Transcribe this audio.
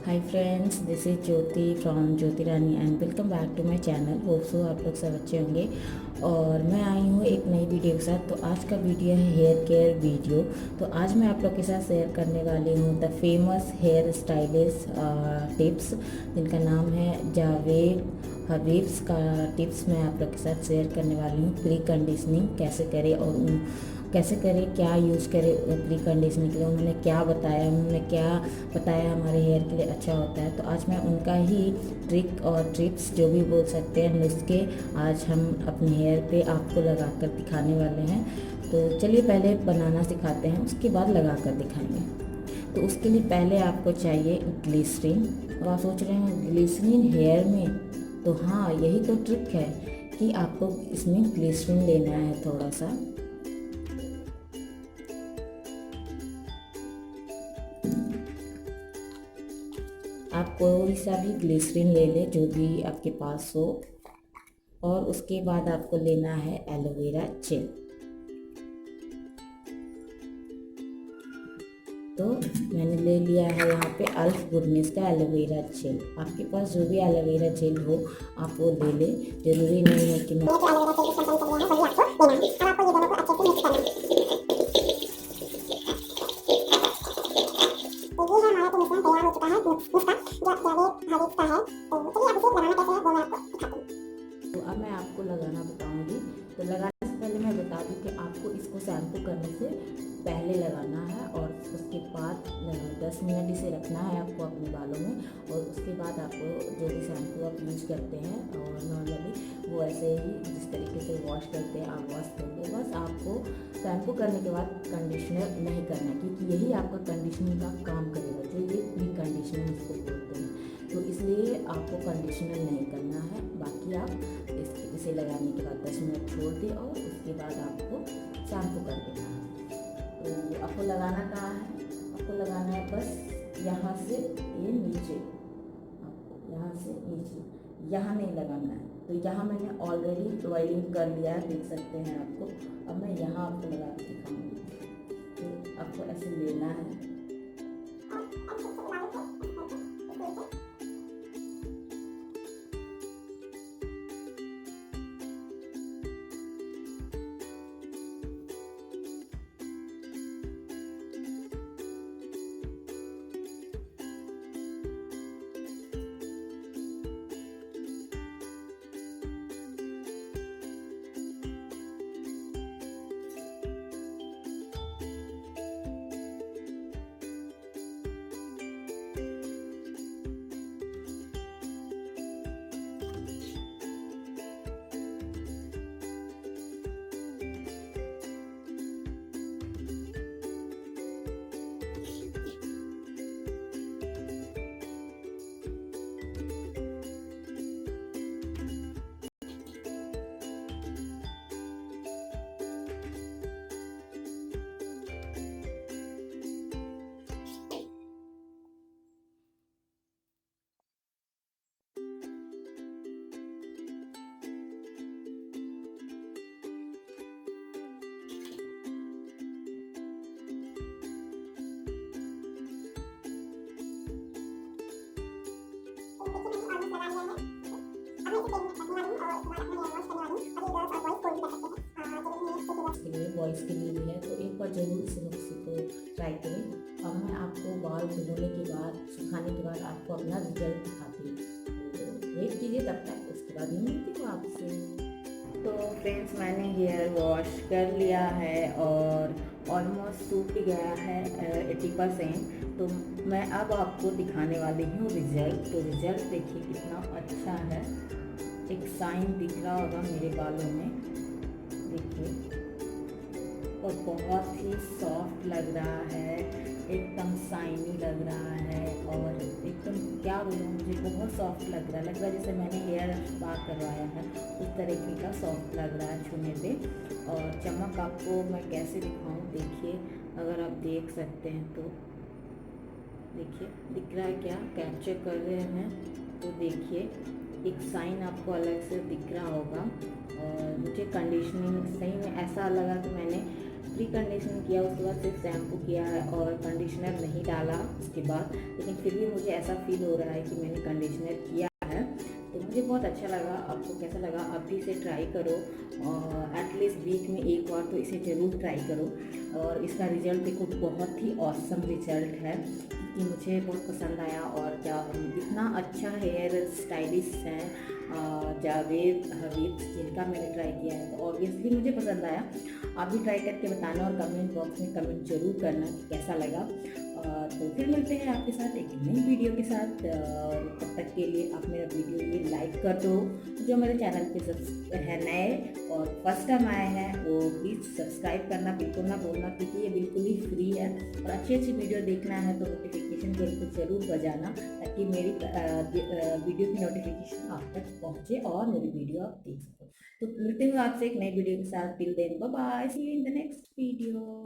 Hi friends, this is Jyoti from Jyoti Rani and welcome back to my channel. Hope so आप लोग सब अच्छे होंगे और मैं आई हूँ एक नई वीडियो के साथ। तो आज का वीडियो है हेयर केयर वीडियो। तो आज मैं आप लोग के साथ शेयर करने वाली हूँ the famous hair stylist tips, जिनका नाम है जावेद हबीब्स का टिप्स मैं आप लोग के साथ शेयर करने वाली हूँ। प्री कंडीशनिंग कैसे करें और कैसे करें, क्या यूज़ करें प्री कंडीशनिंग के लिए, उन्होंने क्या बताया, हमारे हेयर के लिए अच्छा होता है। तो आज मैं उनका ही ट्रिक और टिप्स जो भी बोल सकते हैं, नुस्खे आज हम अपने हेयर पे आपको लगा कर दिखाने वाले हैं। तो चलिए पहले बनाना सिखाते हैं, उसके बाद लगा कर दिखाएंगे। तो उसके लिए पहले आपको चाहिए ग्लिसरीन। तो आप सोच रहे हैं ग्लिसरीन हेयर में, तो हाँ यही तो ट्रिक है कि आपको इसमें ग्लिसरीन लेना है थोड़ा सा। आप कोई सा भी ग्लिसरीन ले लें जो भी आपके पास हो। और उसके बाद आपको लेना है एलोवेरा जेल। तो मैंने ले लिया है यहाँ पे अल्फ गुडनेस का एलोवेरा जेल। आपके पास जो भी एलोवेरा जेल हो आप वो ले लें। जरूरी नहीं है कि तो अब मैं आपको लगाना बताऊंगी। तो लगाने से पहले मैं बता दूं कि आपको इसको शैम्पू करने से पहले लगाना है और उसके बाद 10 मिनट इसे रखना है आपको अपने बालों में। और उसके बाद आपको जो भी शैम्पू आप यूज़ करते हैं और नॉर्मली वो ऐसे ही जिस तरीके से वॉश करते हैं आप वॉश करेंगे। बस आपको शैम्पू करने के बाद कंडीशनर नहीं करना, क्योंकि यही आपका कंडीशनिंग का काम करेगा, जो ये प्री कंडीशनिंग इसको बोलते हैं। तो इसलिए आपको कंडीशनर नहीं करना है। बाकी आप इसे लगाने के बाद 10 मिनट छोड़ दें और उसके बाद आपको शैम्पू कर देना है। तो आपको लगाना कहाँ है? आपको लगाना है बस यहाँ से ये नीचे, आपको यहाँ से नीचे, यहाँ नहीं लगाना है। तो यहाँ मैंने ऑलरेडी ऑयलिंग कर लिया है, देख सकते हैं आपको। अब मैं यहाँ आपको लगा के दिखाऊंगी। तो आपको ऐसे लेना है। के लिए बॉयज़ के लिए भी है, तो एक बार जरूर इस नुस्खे को ट्राई करें। अब मैं आपको बाल धोने के बाद, सुखाने के बाद आपको अपना रिजल्ट दिखाती हूँ। तो वेट कीजिए तब तक, उसके बाद मैं मिलती हूँ आपसे। तो फ्रेंड्स, मैंने हेयर वॉश कर लिया है और ऑलमोस्ट सूख गया है 80%। तो मैं अब आपको दिखाने वाली हूँ रिजल्ट। तो रिजल्ट देखिए कितना अच्छा है, एक साइन दिख रहा होगा मेरे बालों में, देखिए। और बहुत ही सॉफ्ट लग रहा है, एकदम शाइनी लग रहा है और एकदम क्या बोलूँ, मुझे बहुत सॉफ्ट लग रहा है जैसे मैंने हेयर स्पा करवाया है उस तरीके का सॉफ्ट लग रहा है छूने पे। और चमक आपको मैं कैसे दिखाऊं, देखिए, अगर आप देख सकते हैं तो देखिए, दिख रहा है क्या, कैप्चर कर रहे हैं तो देखिए एक साइन आपको अलग से दिख रहा होगा। और मुझे कंडीशनिंग सही में ऐसा लगा कि मैंने प्री कंडीशनिंग किया, उसके बाद सिर्फ शैम्पू किया है और कंडीशनर नहीं डाला उसके बाद, लेकिन फिर भी मुझे ऐसा फील हो रहा है कि मैंने कंडीशनर किया है। तो मुझे बहुत अच्छा लगा। आपको कैसा लगा? आप भी इसे ट्राई करो और एटलीस्ट वीक में एक बार तो इसे ज़रूर ट्राई करो। और इसका रिज़ल्ट देखो, बहुत ही ऑसम रिज़ल्ट है, कि मुझे बहुत पसंद आया। और क्या इतना अच्छा हेयर स्टाइलिस्ट हैं जावेद हबीब, जिनका मैंने ट्राई किया है, तो ऑब्वियसली मुझे पसंद आया। आप भी ट्राई करके बताना और कमेंट बॉक्स में कमेंट जरूर करना कि कैसा लगा। तो फिर मिलते हैं आपके साथ एक नई वीडियो के साथ। तब तक के लिए आप मेरा वीडियो ये लाइक कर दो, जो मेरे चैनल पे है नए और फर्स्ट टाइम आए हैं वो प्लीज़ सब्सक्राइब करना बिल्कुल ना भूलना, क्योंकि ये बिल्कुल ही फ्री है। और अच्छी अच्छी वीडियो देखना है तो नोटिफिकेशन बेल को ज़रूर बजाना, ताकि मेरी वीडियो की नोटिफिकेशन आप तक पहुँचे और मेरी वीडियो आप देख सको। तो मिलते हुए आपसे एक नई वीडियो के साथ। Till then bye bye, see you in the next video.